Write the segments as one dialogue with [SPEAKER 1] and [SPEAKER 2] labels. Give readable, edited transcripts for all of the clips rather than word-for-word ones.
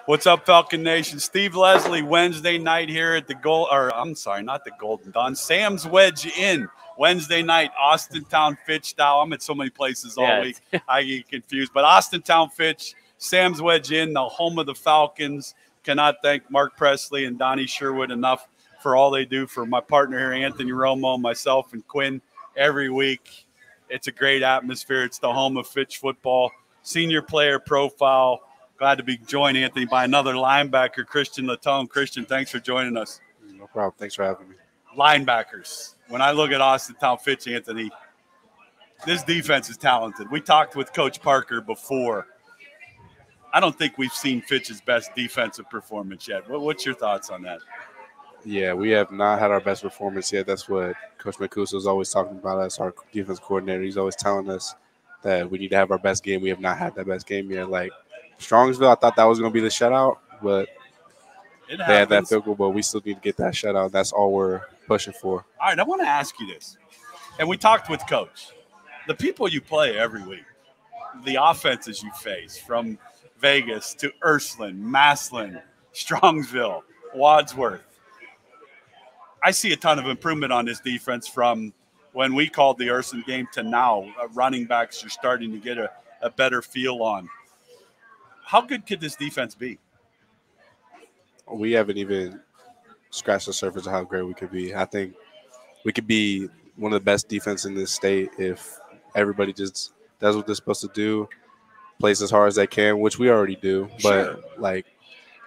[SPEAKER 1] What's up, Falcon Nation? Steve Leslie, Wednesday night here at the not the Golden Dawn, Sam's Wedge Inn. Wednesday night, Austintown Fitch style. I'm at so many places all week, I get confused. But Austintown Fitch, Sam's Wedge Inn, the home of the Falcons. Cannot thank Mark Presley and Donnie Sherwood enough for all they do for my partner here, Anthony Romo, myself, and Quinn every week. It's a great atmosphere. It's the home of Fitch football. Senior player profile. Glad to be joined, Anthony, by another linebacker, Christian Latone. Christian, thanks for joining us.
[SPEAKER 2] No problem. Thanks for having me.
[SPEAKER 1] Linebackers. When I look at Austintown Fitch, Anthony, this defense is talented. We talked with Coach Parker before. I don't think we've seen Fitch's best defensive performance yet. What's your thoughts on that?
[SPEAKER 2] Yeah, we have not had our best performance yet. That's what Coach Mancuso is always talking about us, our defense coordinator. He's always telling us that we need to have our best game. We have not had that best game yet. Like Strongsville, I thought that was going to be the shutout, but they had that field goal, but we still need to get that shutout. That's all we're pushing for.
[SPEAKER 1] All right, I want to ask you this. And we talked with Coach. The people you play every week, the offenses you face from Vegas to Ursuline, Massillon, Strongsville, Wadsworth. I see a ton of improvement on this defense from when we called the Ursuline game to now. Running backs are starting to get a better feel on. How good could this defense be?
[SPEAKER 2] We haven't even scratched the surface of how great we could be. I think we could be one of the best defense in this state if everybody just does what they're supposed to do, plays as hard as they can, which we already do.
[SPEAKER 1] Sure.
[SPEAKER 2] But,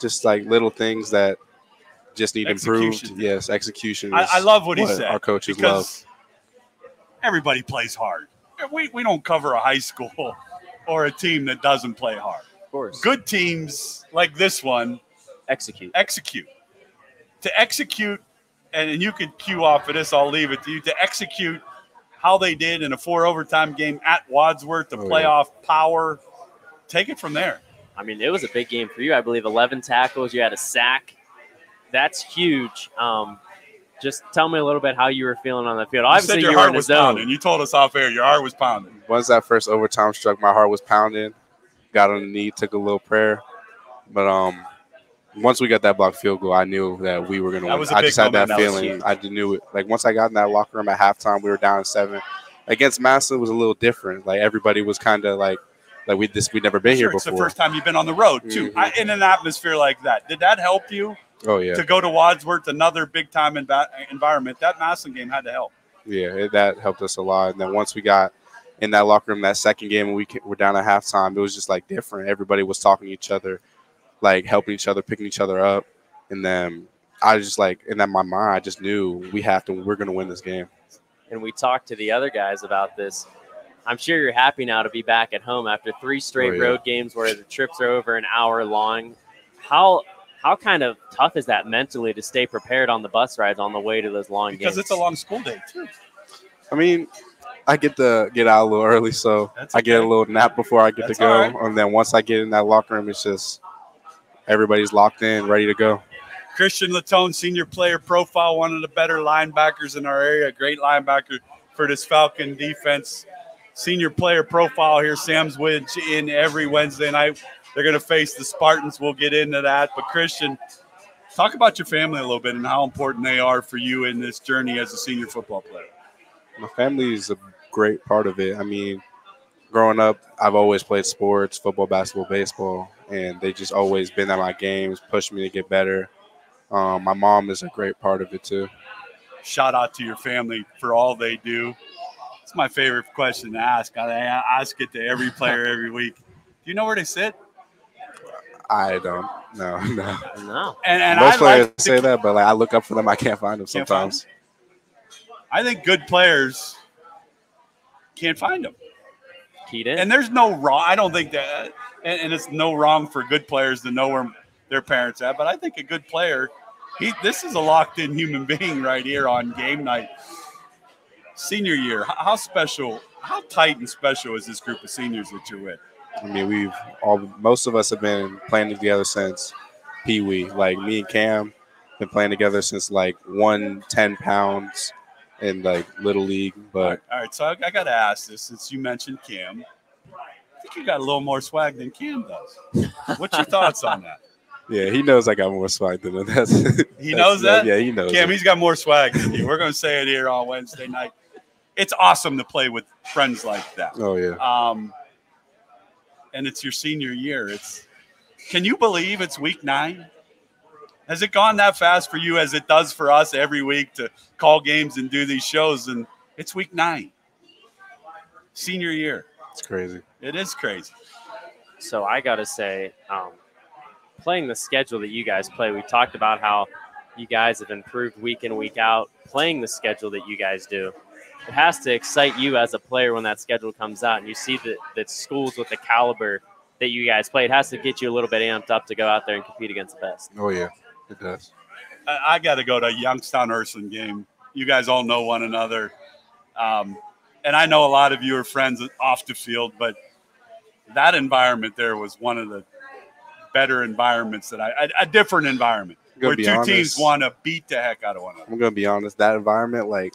[SPEAKER 2] just little things that just need improved. Yes, execution.
[SPEAKER 1] I love what he said.
[SPEAKER 2] Our coaches love.
[SPEAKER 1] Everybody plays hard. We don't cover a high school or a team that doesn't play hard.
[SPEAKER 3] Of course.
[SPEAKER 1] Good teams like this one
[SPEAKER 3] execute.
[SPEAKER 1] To execute, and you can cue off of this, I'll leave it to you, to execute how they did in a 4 overtime game at Wadsworth, the playoff power. Take it from there.
[SPEAKER 3] I mean, it was a big game for you. I believe 11 tackles. You had a sack. That's huge. Just tell me a little bit how you were feeling on the field. Obviously,
[SPEAKER 1] you were in the zone. You told us off air your heart was pounding.
[SPEAKER 2] Once that first overtime struck, my heart was pounding. Got on the knee, took a little prayer. But once we got that blocked field goal, I knew that we were going to win. I just had that feeling. I knew it. Once I got in that locker room at halftime, we were down 7. Against Massillon, it was a little different. Everybody was kind of we'd never been here before.
[SPEAKER 1] It's the first time you've been on the road, too.
[SPEAKER 2] Mm-hmm.
[SPEAKER 1] In an atmosphere like that. Did that help you?
[SPEAKER 2] Oh, yeah.
[SPEAKER 1] To go to Wadsworth, another big-time environment. That Massillon game had to help.
[SPEAKER 2] Yeah, that helped us a lot. And then once we got in that locker room, that second game, when we were down at halftime, it was just, different. Everybody was talking to each other, helping each other, picking each other up. And then I just, in my mind, I just knew we're going to win this game.
[SPEAKER 3] And we talked to the other guys about this. I'm sure you're happy now to be back at home after 3 straight road games where the trips are over an hour long. How kind of tough is that mentally to stay prepared on the bus rides on the way to those long games?
[SPEAKER 1] Because it's a long school day, too.
[SPEAKER 2] I mean, I get to get out a little early, so I get a little nap before I get to go. Right. And then once I get in that locker room, it's just everybody's locked in, ready to go.
[SPEAKER 1] Christian Latone, senior player profile, one of the better linebackers in our area, a great linebacker for this Falcon defense. Senior player profile here, Sam's Wedge in every Wednesday night. They're going to face the Spartans. We'll get into that. But, Christian, talk about your family a little bit and how important they are for you in this journey as a senior football player.
[SPEAKER 2] My family is a great part of it. I mean, growing up, I've always played sports, football, basketball, baseball, and they just always been at my games, pushed me to get better. My mom is a great part of it, too.
[SPEAKER 1] Shout out to your family for all they do. It's my favorite question to ask. I ask it to every player every week. Do you know where they sit?
[SPEAKER 2] I don't. No.
[SPEAKER 1] And
[SPEAKER 2] most players say that, but I look up for them. I can't find them sometimes.
[SPEAKER 1] I think good players can't find them.
[SPEAKER 3] Keaton.
[SPEAKER 1] And there's no wrong. I don't think that, and it's no wrong for good players to know where their parents at. But I think a good player, this is a locked-in human being right here on game night. Senior year, how special, how tight and special is this group of seniors that you're with?
[SPEAKER 2] I mean, most of us have been playing together since Pee Wee. Me and Cam been playing together since 110 pounds in Little League. But
[SPEAKER 1] all right, so I got to ask this since you mentioned Cam. I think you got a little more swag than Cam does. What's your thoughts on that?
[SPEAKER 2] Yeah, he knows I got more swag than him.
[SPEAKER 1] He knows that?
[SPEAKER 2] Yeah, he knows.
[SPEAKER 1] Cam, he's got more swag than you. We're going to say it here on Wednesday night. It's awesome to play with friends like that.
[SPEAKER 2] Oh, yeah.
[SPEAKER 1] And it's your senior year. Can you believe it's week 9? Has it gone that fast for you as it does for us every week to call games and do these shows? And it's week 9. Senior year.
[SPEAKER 2] It's crazy.
[SPEAKER 1] It is crazy.
[SPEAKER 3] So I got to say, playing the schedule that you guys play, we talked about how you guys have improved week in, week out. Playing the schedule that you guys do, it has to excite you as a player when that schedule comes out and you see that schools with the caliber that you guys play. It has to get you a little bit amped up to go out there and compete against the best.
[SPEAKER 2] Oh, yeah, it does.
[SPEAKER 1] I got to go to a Youngstown Ursuline game. You guys all know one another. And I know a lot of you are friends off the field, but that environment there was one of the better environments a different environment where two teams want to beat the heck out of one another.
[SPEAKER 2] I'm going to be honest. That environment,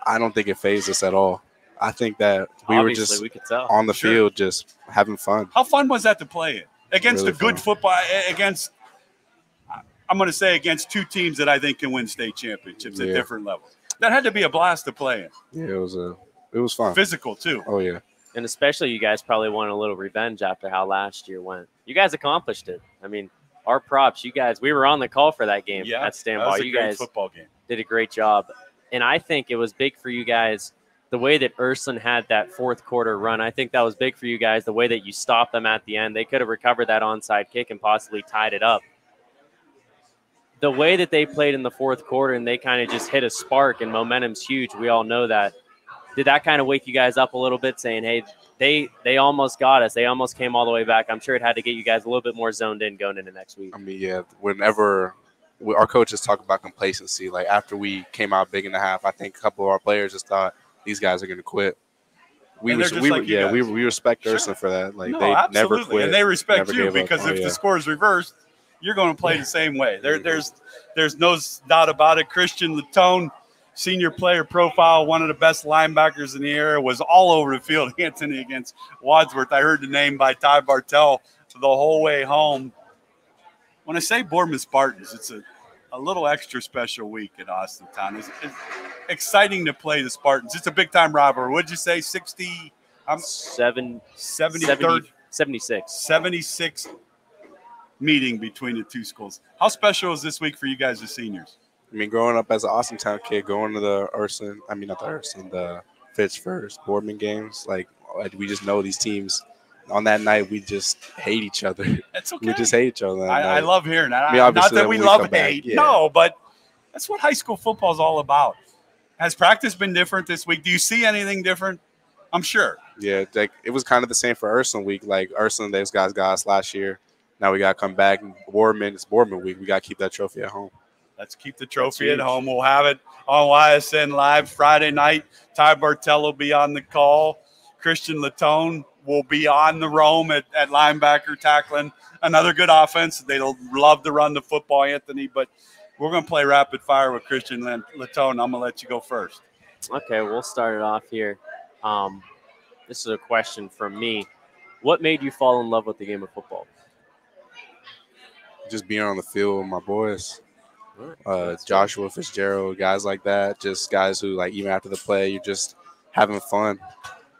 [SPEAKER 2] I don't think it fazed us at all. I think that we were just on the field just having fun.
[SPEAKER 1] How fun was that to play it? Against
[SPEAKER 2] really
[SPEAKER 1] the good football, I'm going to say against two teams that I think can win state championships at different levels. That had to be a blast to play in.
[SPEAKER 2] Yeah, it was fun.
[SPEAKER 1] Physical, too.
[SPEAKER 2] Oh, yeah.
[SPEAKER 3] And especially you guys probably want a little revenge after how last year went. You guys accomplished it. I mean, our props. You guys, we were on the call for that game at Stanball. You guys
[SPEAKER 1] football game.
[SPEAKER 3] Did a great job. And I think it was big for you guys the way that Ursuline had that fourth quarter run. I think that was big for you guys, the way that you stopped them at the end. They could have recovered that onside kick and possibly tied it up. The way that they played in the fourth quarter and they kind of just hit a spark and momentum's huge. We all know that. Did that kind of wake you guys up a little bit saying, hey, they almost got us. They almost came all the way back. I'm sure it had to get you guys a little bit more zoned in going into next week.
[SPEAKER 2] I mean, yeah, whenever our coaches talk about complacency, after we came out big in the half, I think a couple of our players just thought these guys are going to quit. We respect Ursuline for that. They
[SPEAKER 1] absolutely.
[SPEAKER 2] never quit.
[SPEAKER 1] And they respect you because if the score is reversed, you're going to play the same way. There's no doubt about it. Christian Latone, senior player profile, one of the best linebackers in the area, was all over the field. Anthony against Wadsworth. I heard the name by Ty Bartell the whole way home. When I say Boardman Spartans, it's a little extra special week at Austintown. It's exciting to play the Spartans. It's a big-time rivalry. What'd you say, 60? 76 meeting between the two schools. How special is this week for you guys as seniors?
[SPEAKER 2] I mean, growing up as an Austintown kid, going to the Fitch first Boardman games, we just know these teams. On that night, we just hate each other.
[SPEAKER 1] That's okay.
[SPEAKER 2] We just hate each other.
[SPEAKER 1] I love hearing that.
[SPEAKER 2] I mean,
[SPEAKER 1] not that we love hate.
[SPEAKER 2] Yeah.
[SPEAKER 1] No, but that's what high school football is all about. Has practice been different this week? Do you see anything different? I'm sure.
[SPEAKER 2] Yeah, it was kind of the same for Ursuline week. Ursuline, those guys got us last year. Now we got to come back. It's Boardman week. We got to keep that trophy at home.
[SPEAKER 1] Let's keep the trophy at home. We'll have it on YSN Live Friday night. Ty Bartell will be on the call. Christian Latone will be on the roam at linebacker tackling. Another good offense. They'll love to run the football, Anthony, but we're going to play rapid fire with Christian Latone. I'm going to let you go first.
[SPEAKER 3] Okay, we'll start it off here. This is a question from me. What made you fall in love with the game of football?
[SPEAKER 2] Just being on the field with my boys. Joshua Fitzgerald, guys like that, just guys who even after the play, you're just having fun.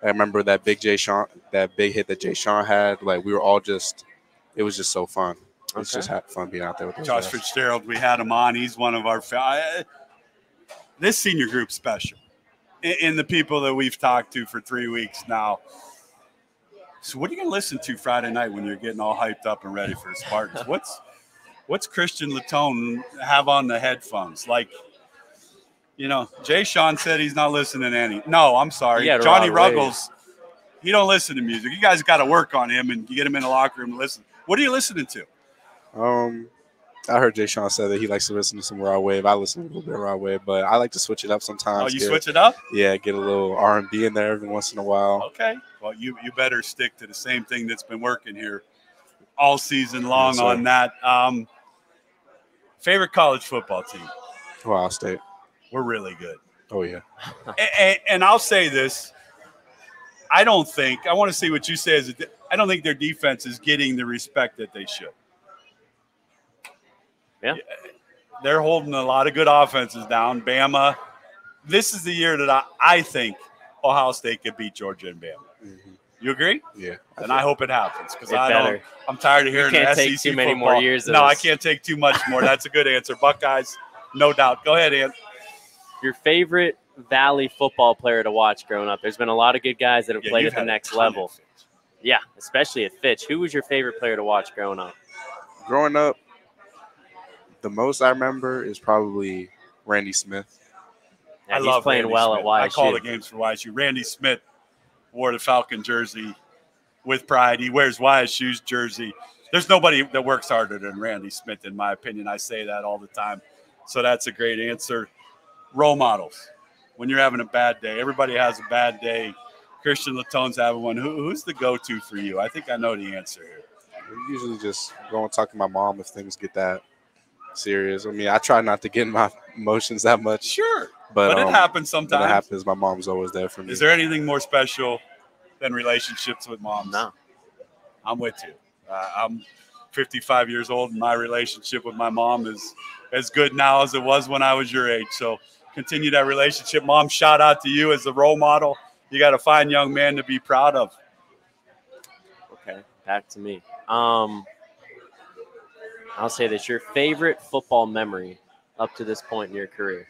[SPEAKER 2] I remember that big hit that Jay Sean had. We were all it was just so fun. It's just had fun being out there with those
[SPEAKER 1] Josh
[SPEAKER 2] guys.
[SPEAKER 1] Fitzgerald, we had him on. He's one of our this senior group's special. In the people that we've talked to for 3 weeks now. So what are you going to listen to Friday night when you're getting all hyped up and ready for the Spartans? What's Christian Latone have on the headphones? Jay Sean said he's not listening to any. No, I'm sorry. Johnny Ruggles, he don't listen to music. You guys got to work on him and get him in the locker room and listen. What are you listening to?
[SPEAKER 2] I heard Jay Sean say that he likes to listen to some raw wave. I listen to a little bit of raw wave, but I like to switch it up sometimes.
[SPEAKER 1] Oh, you switch it up?
[SPEAKER 2] Yeah, get a little R&B in there every once in a while.
[SPEAKER 1] Okay. Well, you better stick to the same thing that's been working here all season long on that. Favorite college football team?
[SPEAKER 2] Ohio State.
[SPEAKER 1] We're really good.
[SPEAKER 2] Oh, yeah.
[SPEAKER 1] And I'll say this. I want to see what you say. I don't think their defense is getting the respect that they should.
[SPEAKER 3] Yeah.
[SPEAKER 1] They're holding a lot of good offenses down. Bama, this is the year that I think Ohio State could beat Georgia and Bama.
[SPEAKER 2] Mm-hmm.
[SPEAKER 1] You agree?
[SPEAKER 2] Yeah.
[SPEAKER 1] And I hope it happens because I'm tired of hearing
[SPEAKER 3] you can't
[SPEAKER 1] SEC
[SPEAKER 3] take too
[SPEAKER 1] football.
[SPEAKER 3] many more years of
[SPEAKER 1] No,
[SPEAKER 3] this.
[SPEAKER 1] I can't take too much more. That's a good answer. Buckeyes, no doubt. Go ahead, Ant.
[SPEAKER 3] Your favorite Valley football player to watch growing up? There's been a lot of good guys that have played at the next level. Yeah, especially at Fitch. Who was your favorite player to watch growing up?
[SPEAKER 2] Growing up, the most I remember is probably Randy Smith.
[SPEAKER 3] Yeah, I love playing
[SPEAKER 1] Randy
[SPEAKER 3] well
[SPEAKER 1] Smith.
[SPEAKER 3] at YSU.
[SPEAKER 1] I call the games for YSU. Randy Smith wore the Falcon jersey with pride. He wears YSU's jersey. There's nobody that works harder than Randy Smith, in my opinion. I say that all the time. So that's a great answer. Role models. When you're having a bad day, everybody has a bad day. Christian Latone's having one. Who's the go-to for you? I think I know the answer here.
[SPEAKER 2] I usually just go and talk to my mom if things get that serious. I mean, I try not to get in my emotions that much.
[SPEAKER 1] Sure. But it happens sometimes.
[SPEAKER 2] When it happens, my mom's always there for me.
[SPEAKER 1] Is there anything more special than relationships with moms?
[SPEAKER 3] No.
[SPEAKER 1] I'm with you. I'm 55 years old, and my relationship with my mom is as good now as it was when I was your age. So continue that relationship. Mom, shout out to you as a role model. You got a fine young man to be proud of.
[SPEAKER 3] Okay, back to me. I'll say this. Your favorite football memory up to this point in your career?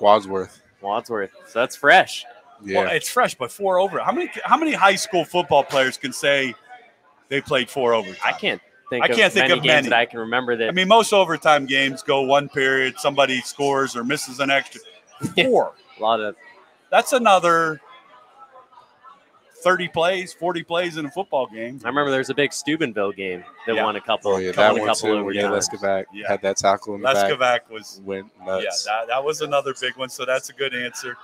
[SPEAKER 2] Wadsworth.
[SPEAKER 3] Wadsworth. So that's fresh.
[SPEAKER 2] Yeah.
[SPEAKER 1] Well, it's fresh, but 4 over. How many high school football players can say they played 4 overtime?
[SPEAKER 3] I can't think of many games that I can remember that.
[SPEAKER 1] I mean, most overtime games go 1 period, somebody scores or misses an extra. 4.
[SPEAKER 3] A lot of.
[SPEAKER 1] That's another 30 plays, 40 plays in a football game.
[SPEAKER 3] I remember there was a big Steubenville game that won a couple.
[SPEAKER 2] That one too. Yeah, Leskovac had that tackle in the back.
[SPEAKER 1] Leskovac
[SPEAKER 2] went nuts.
[SPEAKER 1] Yeah, that was another big one. So that's a good answer.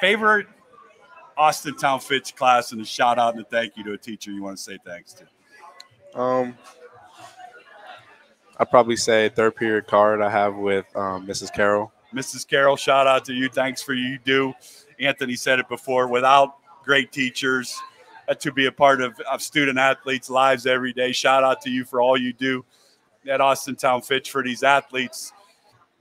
[SPEAKER 1] Favorite Austintown Fitch class, and a shout out and a thank you to a teacher you want to say thanks to.
[SPEAKER 2] I'd probably say third period card I have with Mrs. Carroll.
[SPEAKER 1] Mrs. Carroll, shout out to you. Thanks for you do. Anthony said it before. Without great teachers, to be a part of student athletes' lives every day. Shout out to you for all you do at Austintown Fitch for these athletes.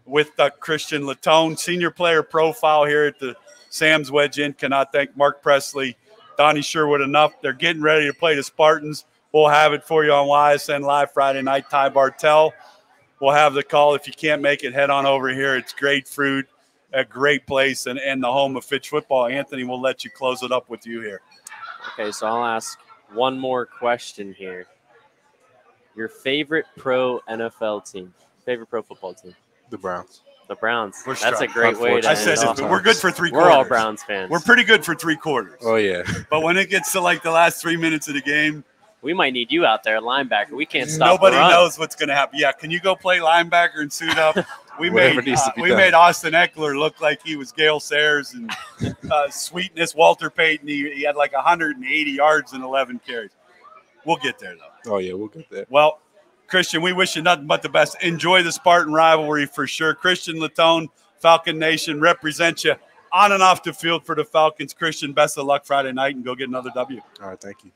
[SPEAKER 1] With Christian Latone, senior player profile here at the Sam's Wedge Inn. Cannot thank Mark Presley, Donnie Sherwood enough. They're getting ready to play the Spartans. We'll have it for you on YSN Live Friday night. Ty Bartell will have the call. If you can't make it, head on over here. It's great food, a great place, and the home of Fitch football. Anthony, we'll let you close it up with you here.
[SPEAKER 3] Okay, so I'll ask one more question here. Your favorite pro NFL team, favorite pro football team?
[SPEAKER 2] The Browns.
[SPEAKER 3] The Browns.
[SPEAKER 1] We're
[SPEAKER 3] That's
[SPEAKER 1] strong.
[SPEAKER 3] a great way to
[SPEAKER 1] I said
[SPEAKER 3] end
[SPEAKER 1] it. We're good for 3 quarters.
[SPEAKER 3] We're all Browns fans.
[SPEAKER 1] We're pretty good for 3 quarters.
[SPEAKER 2] Oh, yeah.
[SPEAKER 1] But when it gets to like the last 3 minutes of the game,
[SPEAKER 3] we might need you out there at linebacker. We can't stop.
[SPEAKER 1] Nobody knows what's going to happen. Yeah, can you go play linebacker and suit up? We made Austin Eckler look like he was Gale Sayers and Sweetness, Walter Payton. He had like 180 yards and 11 carries. We'll get there, though.
[SPEAKER 2] Oh, yeah, we'll get there.
[SPEAKER 1] Well, Christian, we wish you nothing but the best. Enjoy the Spartan rivalry for sure. Christian Latone, Falcon Nation, represent you on and off the field for the Falcons. Christian, best of luck Friday night and go get another W.
[SPEAKER 2] All right, thank you.